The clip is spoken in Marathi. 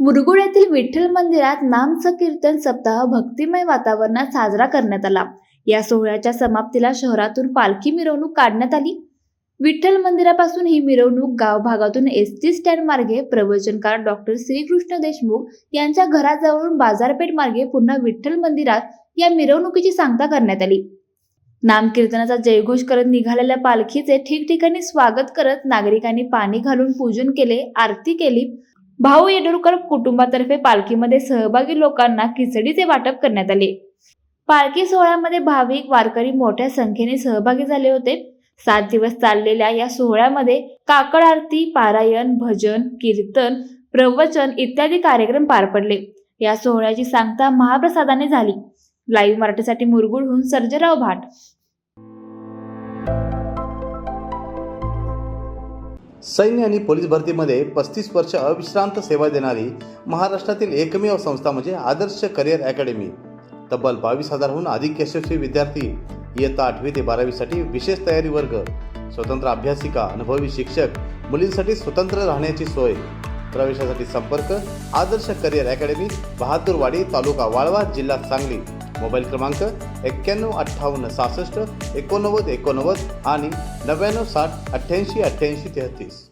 मुरगुड येथील विठ्ठल मंदिरात नामसंकीर्तन सप्ताह भक्तिमय वातावरणात साजरा करण्यात आला। या सोहळ्याच्या समाप्तीला शहरातून पालखी मिरवणूक काढण्यात आली। विठ्ठल मंदिरापासून ही मिरवणूक गाव भागातून एसटी स्टँड मार्गे प्रवचनकार डॉक्टर श्रीकृष्ण देशमुख यांच्या घराजवळून बाजारपेठ मार्गे पुन्हा विठ्ठल मंदिरात या मिरवणुकीची सांगता करण्यात आली। नामकीर्तनाचा जयघोष करत निघालेल्या पालखीचे ठिकठिकाणी स्वागत करत नागरिकांनी पाणी घालून पूजन केले, आरती केली। भाऊ येडूरकर कुटुंबातर्फे पालखीमध्ये सहभागी लोकांना खिचडीचे वाटप करण्यात आले। पालखी सोहळ्यामध्ये भाविक वारकरी मोठ्या संख्येने सहभागी झाले होते। 7 दिवस चाललेल्या या सोहळ्यामध्ये काकड आरती, पारायण, भजन, कीर्तन, प्रवचन इत्यादी कार्यक्रम पार पडले। या सोहळ्याची सांगता महाप्रसादाने झाली। लाईव्ह मराठीसाठी मुरगुडहून सर्जेराव भाट। सैन्य आणि पोलीस भरतीमध्ये 35 वर्ष अविश्रांत सेवा देणारी महाराष्ट्रातील एकमेव संस्था म्हणजे आदर्श करिअर अकॅडमी। तब्बल 22,000हून अधिक यशस्वी विद्यार्थी इयत्ता 8वी ते 12वी साठी विशेष तयारी वर्ग, स्वतंत्र अभ्यासिका, अनुभवी शिक्षक, मुलींसाठी स्वतंत्र राहण्याची सोय। प्रवेशासाठी संपर्क आदर्श करिअर अकॅडमी, बहादूरवाडी, तालुका वाळवा, जिल्हा सांगली। मोबाईल क्रमांक 91 58 66 89 89 आणि 99 60 88 88 33।